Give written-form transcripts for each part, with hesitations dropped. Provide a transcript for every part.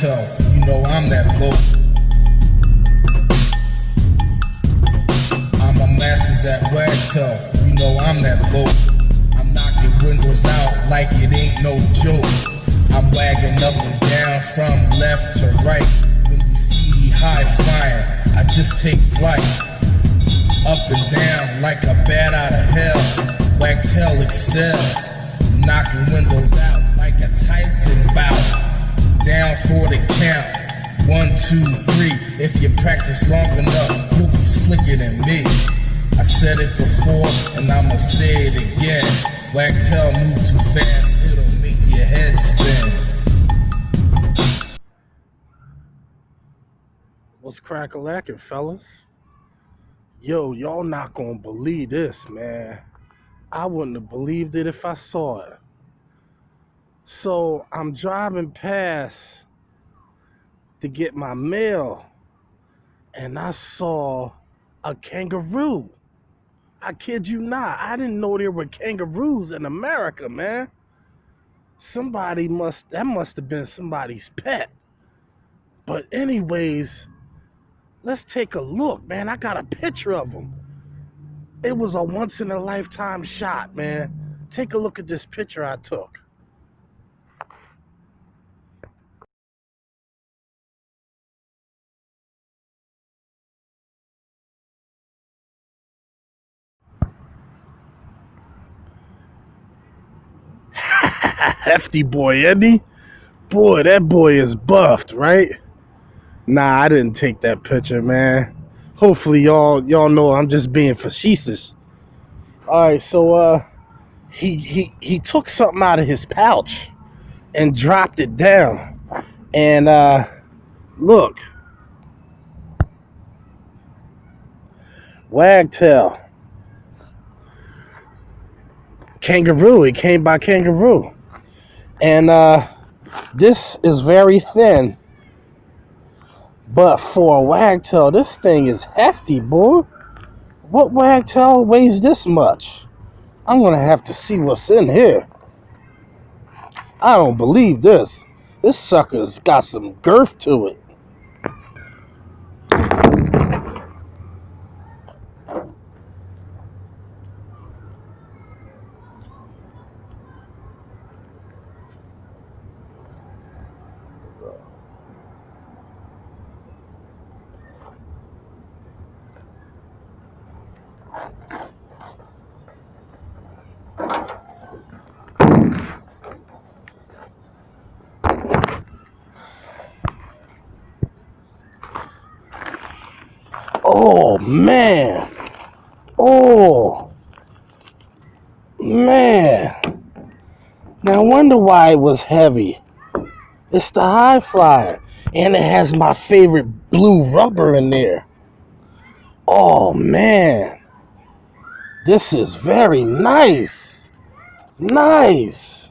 Wagtail, you know I'm that bloke. I'm a masters at Wagtail, you know I'm that bloke. I'm knocking windows out like it ain't no joke. I'm wagging up and down from left to right. When you see me high flying, I just take flight. Up and down like a bat out of hell. Wagtail excels, knocking windows out like a Tyson bout. Down for the count, 1, 2, 3. If you practice long enough, you'll be slicker than me. I said it before and I'ma say it again. Wagtail move too fast, it'll make your head spin. What's crack-a-lackin', fellas? Yo, y'all not gonna believe this, man. I wouldn't have believed it if I saw it. So I'm driving past to get my mail, and I saw a kangaroo. I kid you not. I didn't know there were kangaroos in America, man. That must have been somebody's pet. But anyways, let's take a look, man. I got a picture of them. It was a once-in-a-lifetime shot, man. Take a look at this picture I took. Hefty boy, isn't he? Boy, that boy is buffed, right? Nah, I didn't take that picture, man. Hopefully y'all know I'm just being facetious. Alright, so he took something out of his pouch and dropped it down. And look. Wagtail. Kangaroo, it came by Kangaroo. And this is very thin. But for a wagtail, this thing is hefty, boy. What wagtail weighs this much? I'm gonna have to see what's in here. I don't believe this. This sucker's got some girth to it. Oh, man. Oh, man. Now, I wonder why it was heavy. It's the high flyer. And it has my favorite blue rubber in there. Oh, man. This is very nice. Nice.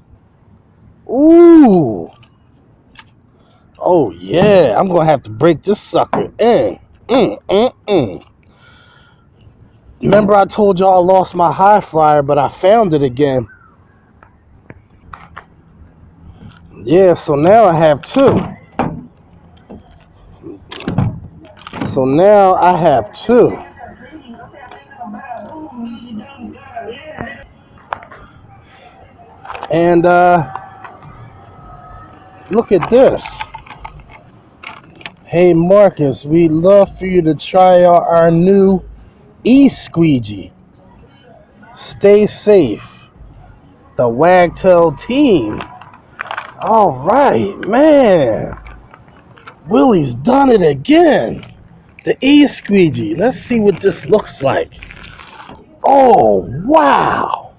Ooh. Oh, yeah. I'm going to have to break this sucker in. Remember I told y'all I lost my high flyer, but I found it again. Yeah, so now I have two. So now I have two. And look at this. Hey Marcus, we'd love for you to try out our new e-squeegee. Stay safe. The Wagtail team. All right, man. Willie's done it again. The e-squeegee. Let's see what this looks like. Oh, wow.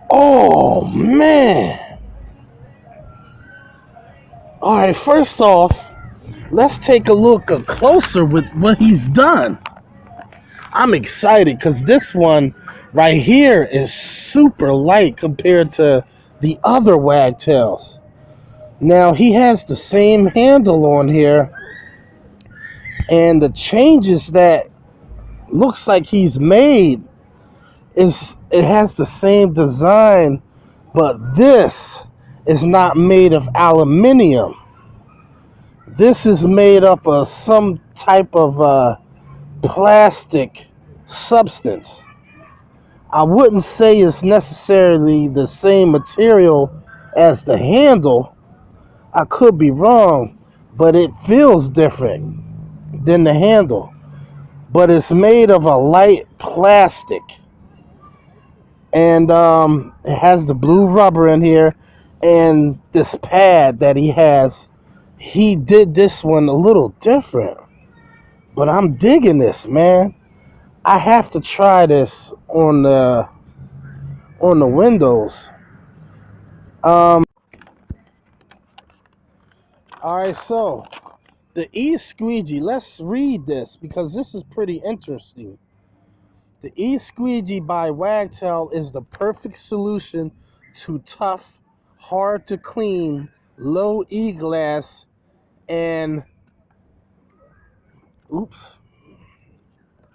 Oh, man. All right, first off, let's take a look closer with what he's done. I'm excited because this one right here is super light compared to the other wagtails. Now, he has the same handle on here, and the changes that looks like he's made it has the same design, but this is not made of aluminium. This is made up of some type of plastic substance. I wouldn't say it's necessarily the same material as the handle. I could be wrong, but it feels different than the handle. But it's made of a light plastic. And it has the blue rubber in here. And this pad that he has, he did this one a little different. But I'm digging this, man. I have to try this on the windows. All right, so the E-Squeegee. Let's read this because this is pretty interesting. The E-Squeegee by Wagtail is the perfect solution to tough, hard to clean, low E-glass, and oops,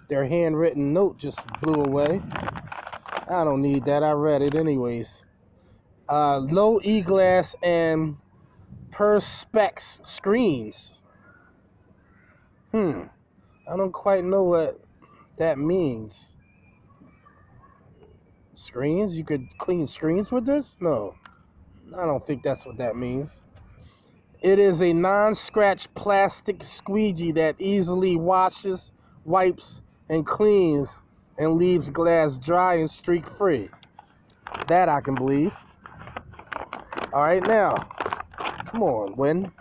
their handwritten note just blew away. I don't need that. I read it anyways. Low E-glass and perspex screens. I don't quite know what that means. Screens? You could clean screens with this? No, I don't think that's what that means. It is a non-scratch plastic squeegee that easily washes, wipes, and cleans and leaves glass dry and streak-free. That I can believe. All right, now, come on, Win.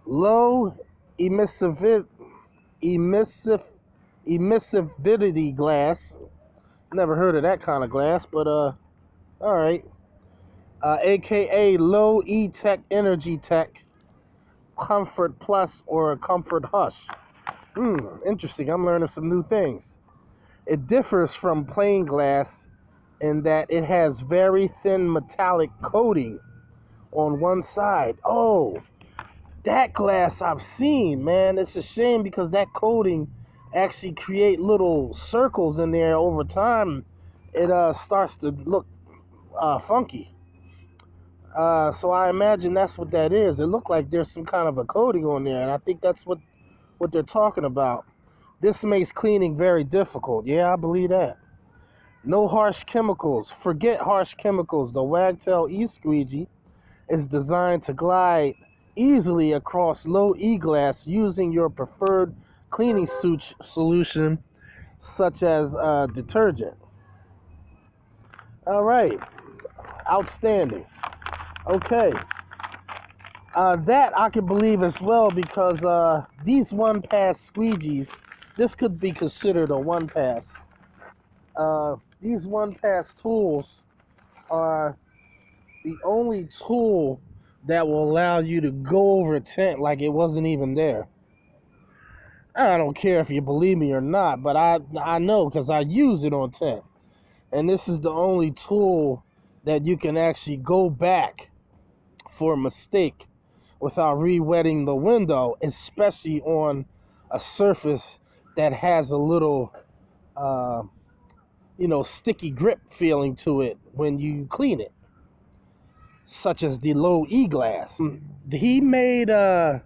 Low emissive emissivity glass. Never heard of that kind of glass, but all right. AKA low E-Tech Energy Tech Comfort Plus or Comfort Hush. Interesting. I'm learning some new things. It differs from plain glass in that it has very thin metallic coating on one side. Oh, that glass I've seen, man. It's a shame because that coating actually create little circles in there over time. It starts to look funky. So I imagine that's what that is. It looked like there's some kind of a coating on there, and I think that's what they're talking about. This makes cleaning very difficult. Yeah, I believe that. No harsh chemicals. Forget harsh chemicals. The Wagtail E-Squeegee is designed to glide easily across low E-glass using your preferred cleaning solution, such as detergent. All right. Outstanding. Okay. That I can believe as well because these one-pass squeegees, this could be considered a one-pass. These one-pass tools are the only tool that will allow you to go over a tent like it wasn't even there. I don't care if you believe me or not, but I know because I use it on tent. And this is the only tool that you can actually go back for a mistake without re-wetting the window, especially on a surface that has a little, sticky grip feeling to it when you clean it, such as the low E-glass. He made a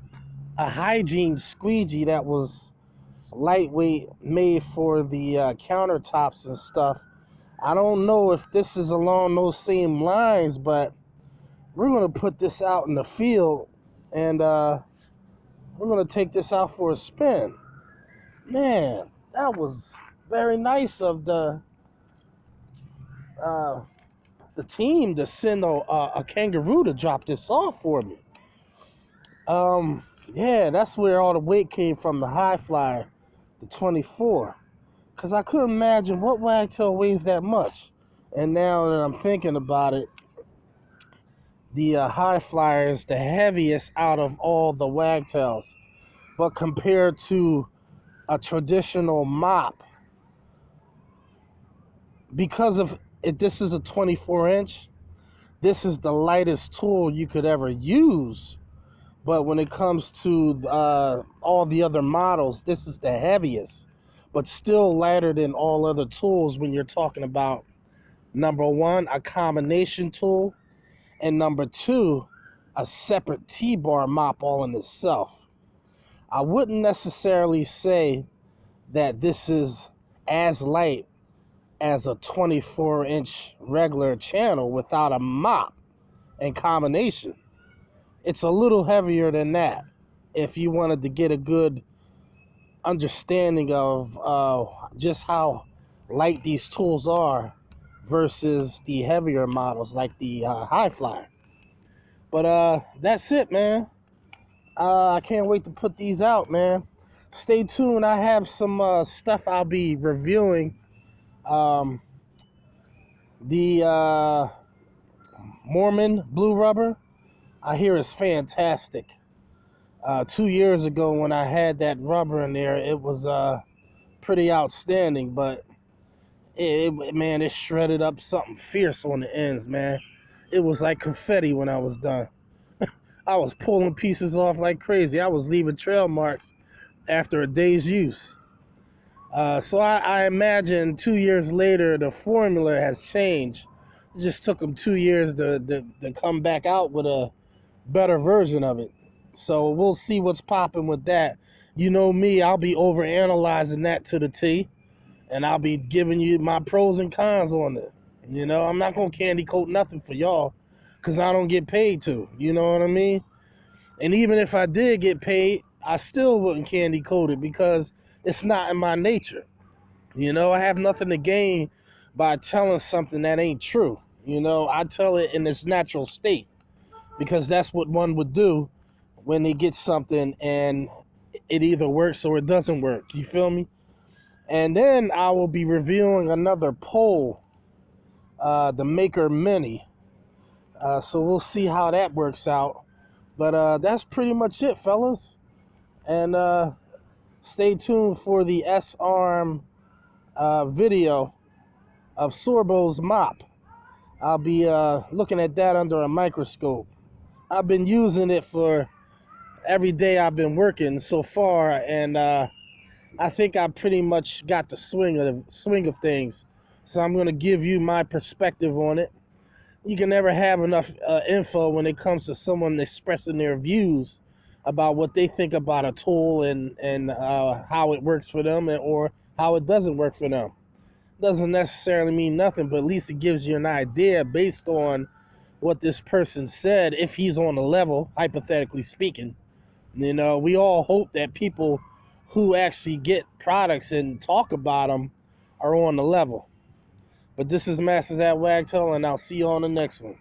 hygiene squeegee that was lightweight, made for the countertops and stuff. I don't know if this is along those same lines, but we're going to put this out in the field and we're going to take this out for a spin. Man, that was very nice of the team to send a kangaroo to drop this off for me. Yeah, that's where all the weight came from, the high flyer, the 24. Because I couldn't imagine what wagtail weighs that much. And now that I'm thinking about it, the high flyer is the heaviest out of all the wagtails. But compared to a traditional mop, because of it, this is a 24-inch. This is the lightest tool you could ever use. But when it comes to all the other models, this is the heaviest, but still lighter than all other tools when you're talking about, number one, a combination tool, And number two, a separate T-bar mop all in itself. I wouldn't necessarily say that this is as light as a 24-inch regular channel without a mop in combination. It's a little heavier than that if you wanted to get a good understanding of just how light these tools are versus the heavier models like the High Flyer. But that's it, man. I can't wait to put these out, man. Stay tuned. I have some stuff I'll be reviewing. The Mormon blue rubber, I hear is fantastic. 2 years ago when I had that rubber in there, it was pretty outstanding, but man, it shredded up something fierce on the ends, man. It was like confetti when I was done. I was pulling pieces off like crazy. I was leaving trail marks after a day's use. So I imagine 2 years later, the formula has changed. It just took them 2 years to come back out with a better version of it. So we'll see what's popping with that. You know me, I'll be overanalyzing that to the T, and I'll be giving you my pros and cons on it. You know, I'm not going to candy coat nothing for y'all because I don't get paid to. You know what I mean? And even if I did get paid, I still wouldn't candy coat it because it's not in my nature. You know, I have nothing to gain by telling something that ain't true. You know, I tell it in its natural state because that's what one would do when they get something and it either works or it doesn't work. You feel me? And then I will be reviewing another pole, the Maker Mini. So we'll see how that works out. But that's pretty much it, fellas. And stay tuned for the S-Arm video of Sorbo's mop. I'll be looking at that under a microscope. I've been using it for every day I've been working so far, and I think I pretty much got the swing of things. So I'm going to give you my perspective on it. You can never have enough info when it comes to someone expressing their views about what they think about a tool and how it works for them or how it doesn't work for them. Doesn't necessarily mean nothing, but at least it gives you an idea based on what this person said, if he's on the level, hypothetically speaking. You know, we all hope that people who actually get products and talk about them are on the level. But this is Masters at Wagtail, and I'll see you on the next one.